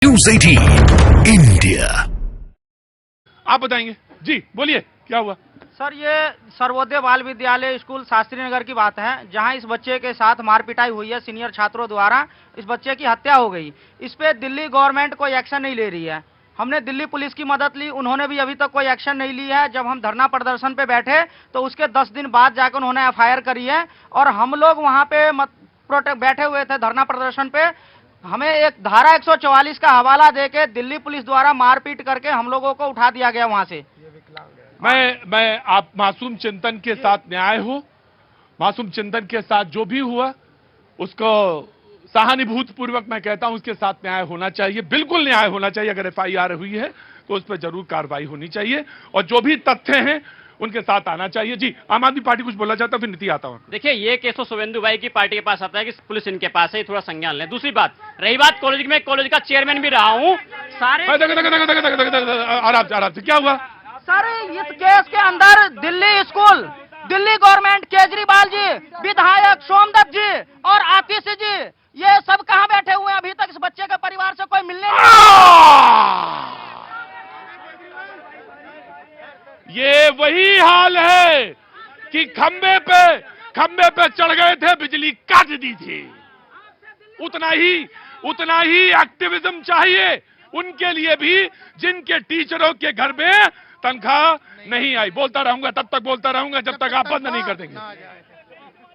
News 18 India. आप बताएंगे जी, बोलिए क्या हुआ। सर, ये सर्वोदय बाल विद्यालय स्कूल शास्त्री नगर की बात है, जहां इस बच्चे के साथ मार पिटाई हुई है सीनियर छात्रों द्वारा। इस बच्चे की हत्या हो गई। इस पे दिल्ली गवर्नमेंट कोई एक्शन नहीं ले रही है। हमने दिल्ली पुलिस की मदद ली, उन्होंने भी अभी तक कोई एक्शन नहीं ली है। जब हम धरना प्रदर्शन पे बैठे तो उसके 10 दिन बाद जाकर उन्होंने एफआईआर करी है। और हम लोग वहां पे बैठे हुए थे धरना प्रदर्शन पे। हमें एक धारा 144 का हवाला देके दिल्ली पुलिस द्वारा मारपीट करके हम लोगों को उठा दिया गया वहां से। मैं आप मासूम चिंतन के साथ न्याय हो, मासूम चिंतन के साथ जो भी हुआ उसको सहानुभूति पूर्वक मैं कहता हूं उसके साथ न्याय होना चाहिए, बिल्कुल न्याय होना चाहिए। अगर एफआईआर हुई है तो उस पर जरूर कार्रवाई होनी चाहिए और जो भी तथ्य हैं उनके साथ आना चाहिए। जी, आम आदमी पार्टी कुछ बोलना चाहता है, फिर नीति आता हूं। देखिए, ये केस तो शुभेंदु भाई की पार्टी के पास आता है कि पुलिस इनके पास है, थोड़ा संज्ञान लें। दूसरी बात, रही बात कॉलेज में, कॉलेज का चेयरमैन भी रहा हूं। सारे आराम से क्या हुआ सर, इस केस के अंदर दिल्ली स्कूल, दिल्ली गवर्नमेंट, केजरीवाल जी, विधायक सोमदत्त जी और आतिशी जी, ये सब कहां बैठे हुए हैं? अभी तक इस बच्चे के परिवार से कोई मिलने नहीं। ये वही हाल है कि खंबे पे चढ़ गए थे, बिजली काट दी थी। उतना ही एक्टिविज्म चाहिए उनके लिए भी जिनके टीचरों के घर में तनख्वाह नहीं आई। बोलता रहूंगा, तब तक बोलता रहूंगा जब तक आप बंद नहीं कर देंगे,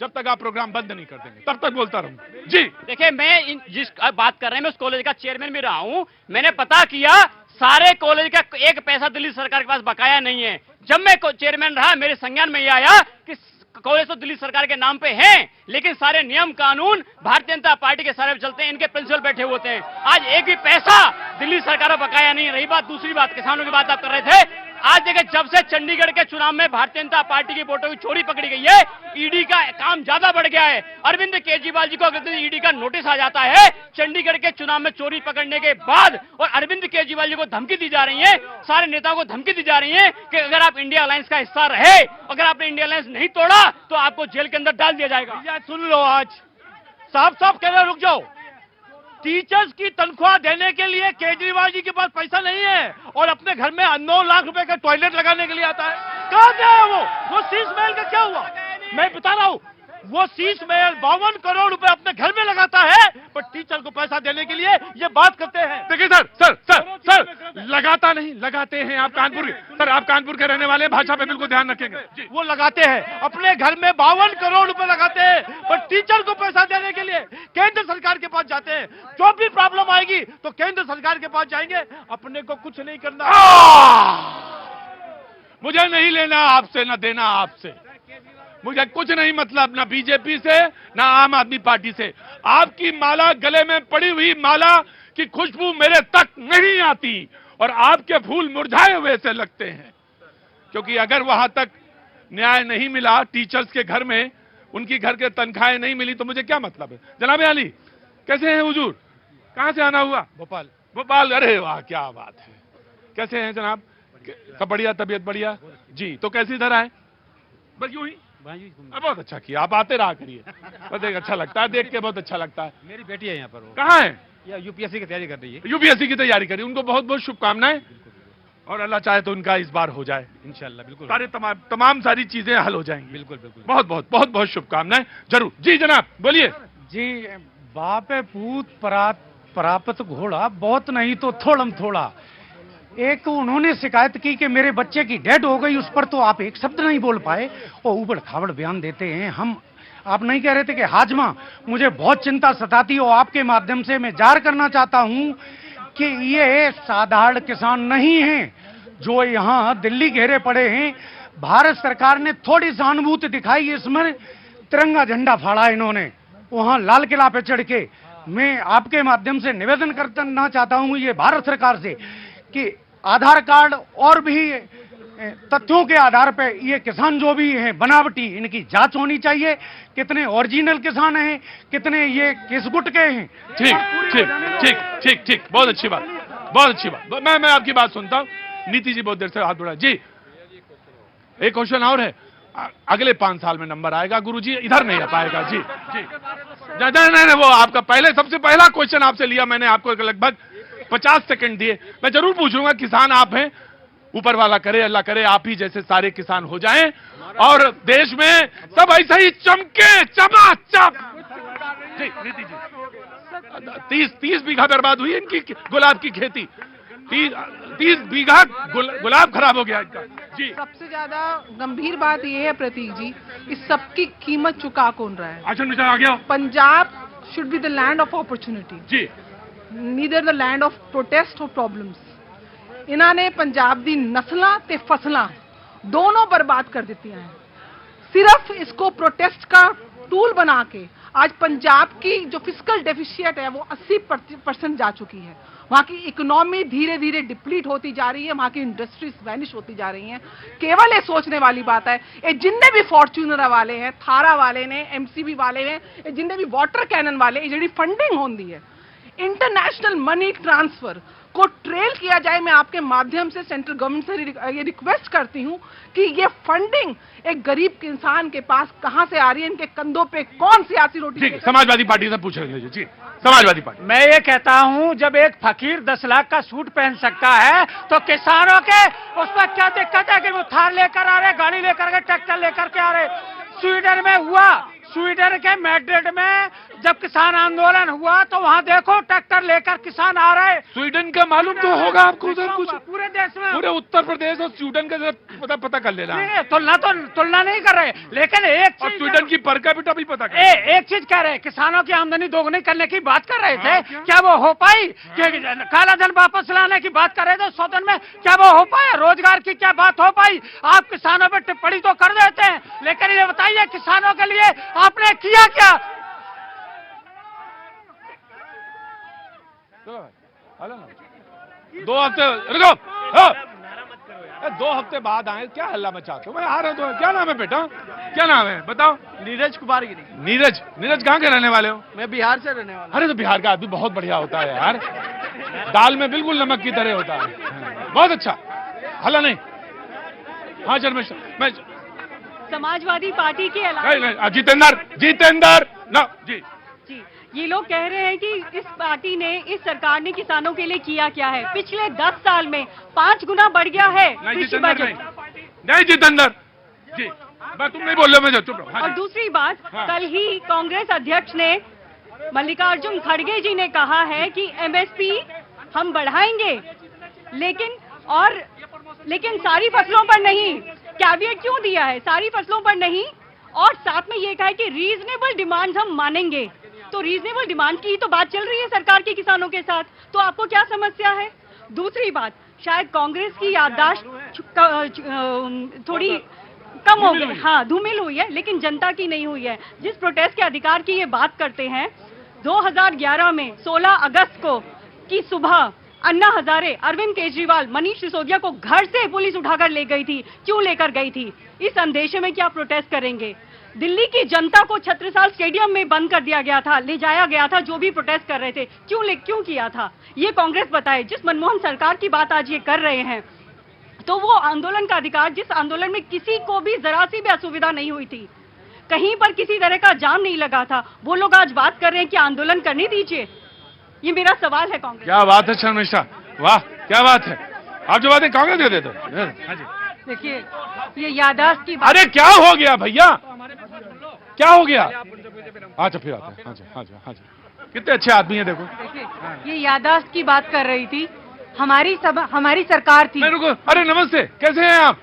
जब तक आप प्रोग्राम बंद नहीं कर देंगे तब तक बोलता रहूंगा। जी देखिए, मैं जिस बात कर रहे हैं, मैं उस कॉलेज का चेयरमैन भी रहा हूं। मैंने पता किया, सारे कॉलेज का एक पैसा दिल्ली सरकार के पास बकाया नहीं है। जब मैं चेयरमैन रहा, मेरे संज्ञान में यह आया कि कॉलेज तो दिल्ली सरकार के नाम पे हैं, लेकिन सारे नियम कानून भारतीय जनता पार्टी के सारे चलते हैं, इनके प्रिंसिपल बैठे होते हैं। आज एक भी पैसा दिल्ली सरकार को बकाया नहीं। रही बात दूसरी बात, किसानों की बात आप कर रहे थे। आज देखिए, जब से चंडीगढ़ के चुनाव में भारतीय जनता पार्टी की वोटों की चोरी पकड़ी गई है, ईडी का काम ज्यादा बढ़ गया है। अरविंद केजरीवाल जी को अगर ईडी का नोटिस आ जाता है चंडीगढ़ के चुनाव में चोरी पकड़ने के बाद, और अरविंद केजरीवाल जी को धमकी दी जा रही है, सारे नेताओं को धमकी दी जा रही है कि अगर आप इंडिया अलायंस का हिस्सा रहे, अगर आपने इंडिया अलायंस नहीं तोड़ा तो आपको जेल के अंदर डाल दिया जाएगा। सुन लो, आज साफ साफ कहना, रुक जाओ। टीचर्स की तनख्वाह देने के लिए केजरीवाल जी के पास पैसा नहीं है और अपने घर में 9 लाख रुपए का टॉयलेट लगाने के लिए आता है। कहां से है वो शीश महल का क्या हुआ? मैं बता रहा हूं, वो शीश महल 52 करोड़ रुपए अपने घर में लगाता है, पर टीचर को पैसा देने के लिए ये बात करते हैं। देखिए सर, लगाता नहीं, लगाते हैं। आप कानपुर के रहने वाले, भाषा पे बिल्कुल ध्यान रखेंगे। वो लगाते हैं, अपने घर में 52 करोड़ रुपए लगाते हैं, पर टीचर को पैसा देने के लिए केंद्र सरकार के पास जाते हैं। जो भी प्रॉब्लम आएगी तो केंद्र सरकार के पास जाएंगे, अपने को कुछ नहीं करना। मुझे नहीं लेना आपसे, न देना आपसे, मुझे कुछ नहीं मतलब, ना बीजेपी से ना आम आदमी पार्टी से। आपकी माला, गले में पड़ी हुई माला की खुशबू मेरे तक नहीं आती और आपके फूल मुरझाए हुए से लगते हैं। क्योंकि अगर वहां तक न्याय नहीं मिला, टीचर्स के घर में उनकी घर के तनख्वाहें नहीं मिली, तो मुझे क्या मतलब है। जनाब अली, कैसे हैं हुजूर? कहां से आना हुआ? भोपाल। अरे वाह, क्या बात है। कैसे हैं जनाब? सब बढ़िया, तबीयत बढ़िया जी। तो कैसे इधर आए? बस यूं ही। बहुत अच्छा किया, आप आते रहा करिए, बहुत अच्छा लगता है देख के, बहुत अच्छा लगता है। मेरी बेटी है यहाँ पर। कहाँ है? या यूपीएससी की तैयारी कर रही है। यूपीएससी की तैयारी करी, उनको बहुत बहुत शुभकामनाएं और अल्लाह चाहे तो उनका इस बार हो जाए इंशाल्लाह। बिल्कुल, सारे तमाम सारी चीजें हल हो जाएंगी। बिल्कुल बिल्कुल। बहुत बहुत शुभकामनाएं जरूर। जी जनाब, बोलिए। जी, बाप पूत प्राप्त घोड़ा, बहुत नहीं तो थोड़म थोड़ा। एक उन्होंने शिकायत की कि मेरे बच्चे की डेथ हो गई, उस पर तो आप एक शब्द नहीं बोल पाए और उबड़ खाबड़ बयान देते हैं। आप नहीं कह रहे थे कि हाजमा, मुझे बहुत चिंता सताती और आपके माध्यम से मैं जाहिर करना चाहता हूं कि ये साधारण किसान नहीं हैं जो यहाँ दिल्ली घेरे पड़े हैं। भारत सरकार ने थोड़ी सहानुभूति दिखाई, इसमें तिरंगा झंडा फाड़ा इन्होंने वहां लाल किला पे चढ़ के। मैं आपके माध्यम से निवेदन करना चाहता हूं ये भारत सरकार से कि आधार कार्ड और भी तथ्यों के आधार पर ये किसान जो भी हैं बनावटी, इनकी जांच होनी चाहिए। कितने ओरिजिनल किसान हैं, कितने ये किसगुट के हैं। ठीक, बहुत अच्छी बात। मैं आपकी बात सुनता हूँ। नीति जी बहुत देर से हाथ बढ़ा। जी, एक क्वेश्चन और है। अगले 5 साल में नंबर आएगा गुरुजी, इधर नहीं आ पाएगा। जी, नहीं, वो आपका सबसे पहला क्वेश्चन आपसे लिया मैंने, आपको लगभग 50 सेकंड दिए। मैं जरूर पूछूंगा, किसान आप हैं, ऊपर वाला करे, अल्लाह करे आप ही जैसे सारे किसान हो जाएं और देश में सब ऐसा ही चमके, चमाचम। जी नीति जी, 30 बीघा बर्बाद हुई इनकी गुलाब की खेती, 30 बीघा गुलाब खराब हो गया इनका। जी, सबसे ज्यादा गंभीर बात यह है प्रतीक जी, इस सब की कीमत चुका कौन रहा है? आचरण विचार आ गया। Punjab should be the land of opportunity, जी, neither the land of protest और प्रॉब्लम्स। इन्होंने पंजाब दी नस्लां ते फसलां दोनों बर्बाद कर दी हैं। सिर्फ इसको प्रोटेस्ट का टूल बना के आज पंजाब की जो फिस्कल डेफिशिएट है वो 80% जा चुकी है। वहाँ की इकोनॉमी धीरे धीरे डिप्लीट होती जा रही है, वहाँ की इंडस्ट्रीज वैनिश होती जा रही हैं। केवल ये सोचने वाली बात है, ये जिन्ने भी फॉर्च्यूनर वाले हैं, थारा वाले ने, एमसीबी वाले हैं, ये जिन्ने भी वाटर कैनन वाले, ये जी फंडिंग होती है, इंटरनेशनल मनी ट्रांसफर को ट्रेल किया जाए। मैं आपके माध्यम से सेंट्रल गवर्नमेंट से ये रिक्वेस्ट करती हूं कि ये फंडिंग एक गरीब इंसान के पास कहां से आ रही है, इनके कंधों पे कौन सियासी रोटी। ठीक, समाजवादी पार्टी से पूछ रहे जी, समाजवादी पार्टी। मैं ये कहता हूं, जब एक फकीर 10 लाख का सूट पहन सकता है तो किसानों के उसमें क्या दिक्कत है कि वो थार लेकर आ रहे, गाड़ी लेकर के, ट्रैक्टर लेकर के आ रहे। स्वीडन में हुआ, स्वीडन के मैड्रिड में जब किसान आंदोलन हुआ तो वहां देखो ट्रैक्टर लेकर किसान आ रहे। स्वीडन का मालूम तो होगा आपको, उधर कुछ पूरे देश में, पूरे उत्तर प्रदेश और स्वीडन का पता कर लेना। तुलना नहीं कर रहे, लेकिन एक और स्वीडन की पर कैपिटा भी पता कर। एक चीज कह रहे, किसानों की आमदनी दोगुनी करने की बात कर रहे थे, क्या वो हो पाई? काला धन वापस लाने की बात कर रहे थे सदन में, क्या वो हो पाया? रोजगार की क्या बात हो पाई? आप किसानों पर टिप्पणी तो कर देते हैं, लेकिन ये बताइए किसानों के लिए आपने किया क्या? 2 हफ्ते रुको, 2 हफ्ते बाद आए, क्या हल्ला मचाते हो? मैं आ रहा हूँ। तो क्या नाम है बेटा, क्या नाम है बताओ? नीरज कुमार गिरी। नीरज कहाँ के रहने वाले हो? मैं बिहार से रहने वाला। अरे तो बिहार का आदमी बहुत बढ़िया होता है यार, दाल में बिल्कुल नमक की तरह होता है, बहुत अच्छा। हल्ला नहीं। हाँ चल, मैं समाजवादी पार्टी के अलावा जितेंद्र ना जी, ये लोग कह रहे हैं कि इस पार्टी ने, इस सरकार ने किसानों के लिए किया क्या है? पिछले 10 साल में 5 गुना बढ़ गया है कृषि बजट। नहीं जितेंद्र जी, तुम नहीं बोल रहे, मैं चुप रहो। और दूसरी बात, कल ही कांग्रेस अध्यक्ष ने, मल्लिकार्जुन खड़गे जी ने कहा है कि एमएसपी हम बढ़ाएंगे, लेकिन सारी फसलों पर नहीं। कैविएट क्यों दिया है? सारी फसलों पर नहीं, और साथ में ये कहा है कि रीजनेबल डिमांड्स हम मानेंगे। तो रीजनेबल डिमांड की तो बात चल रही है सरकार के किसानों के साथ, तो आपको क्या समस्या है? दूसरी बात, शायद कांग्रेस की याददाश्त थोड़ी कम हो गई, हाँ धूमिल हुई है, लेकिन जनता की नहीं हुई है। जिस प्रोटेस्ट के अधिकार की ये बात करते हैं, 2011 में 16 अगस्त को की सुबह अन्ना हजारे, अरविंद केजरीवाल, मनीष सिसोदिया को घर से पुलिस उठाकर ले गई थी। क्यों लेकर गई थी? इस अंदेशे में क्या प्रोटेस्ट करेंगे? दिल्ली की जनता को छत्रसाल स्टेडियम में बंद कर दिया गया था, ले जाया गया था जो भी प्रोटेस्ट कर रहे थे। क्यों किया था? ये कांग्रेस बताए। जिस मनमोहन सरकार की बात आज ये कर रहे हैं, तो वो आंदोलन का अधिकार, जिस आंदोलन में किसी को भी जरा सी भी असुविधा नहीं हुई थी, कहीं पर किसी तरह का जाम नहीं लगा था, वो लोग आज बात कर रहे हैं कि आंदोलन करने दीजिए। ये मेरा सवाल है कांग्रेस। क्या बात है शर्मिष्ठा, वाह क्या बात है, आप जो बातें कांग्रेस दे देते हैं। देखिए, ये याददाश्त की बात। अरे क्या हो गया भैया, क्या हो गया? अच्छा फिर आते हैं। हाँ जी, कितने अच्छे आदमी है, देखो। देखिए, ये याददाश्त की बात कर रही थी, हमारी सरकार थी। रुको, अरे नमस्ते, कैसे हैं आप?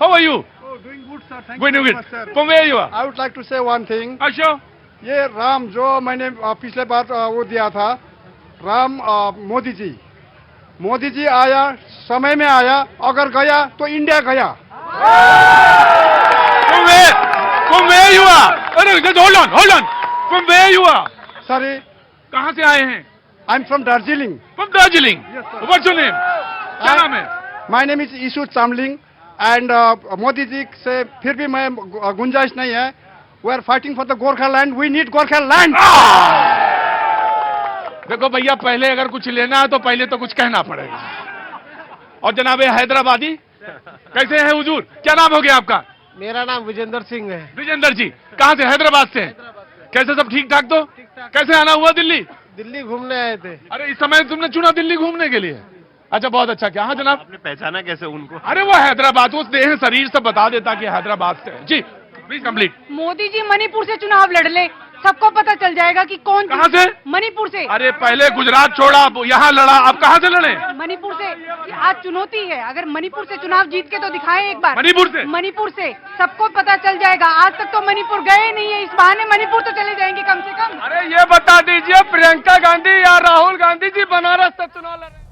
How are you? Doing good, sir. Thank Going you good. very much, sir. From where you are? I would like to say one thing. अच्छा, ये राम जो मैंने पिछले बार वो दिया था, राम मोदी जी आया, समय में आया, अगर गया तो इंडिया गया। From where you are? अरे just hold on. From where you are? Sorry, कहाँ से आए हैं? I'm from Darjeeling. From Darjeeling. Yes, sir. What's your name? क्या नाम है? My name is Ishu Chamling and Modi ji से फिर भी मैं गुंजाइश नहीं है। We are fighting for the Gorkhaland. We need Gorkhaland. देखो भैया, पहले अगर कुछ लेना है तो पहले तो कुछ कहना पड़ेगा। और जनाब हैदराबादी, कैसे हैं हुजूर? क्या नाम हो गया आपका? मेरा नाम विजेंद्र सिंह है। विजेंद्र जी, कहाँ से? हैदराबाद से। कैसे सब ठीक ठाक? तो कैसे आना हुआ दिल्ली? दिल्ली घूमने आए थे। अरे इस समय तुमने चुना दिल्ली घूमने के लिए? अच्छा, बहुत अच्छा। क्या? हाँ जनाब। आपने पहचाना कैसे उनको? अरे वो हैदराबाद, वो देह शरीर से बता देता कि हैदराबाद से है। जी प्लीज कंप्लीट। मोदी जी मणिपुर से चुनाव लड़ ले, सबको पता चल जाएगा कि कौन। कहाँ से? मणिपुर से। अरे पहले गुजरात छोड़ा, यहाँ लड़ा, अब कहाँ से लड़े? मणिपुर से। आज चुनौती है, अगर मणिपुर से चुनाव जीत के तो दिखाएं एक बार। मणिपुर से? मणिपुर से सबको पता चल जाएगा। आज तक तो मणिपुर गए नहीं है, इस बहाने मणिपुर तो चले जाएंगे कम से कम। अरे ये बता दीजिए, प्रियंका गांधी या राहुल गांधी जी बनारस से चुनाव लड़ रहे हैं?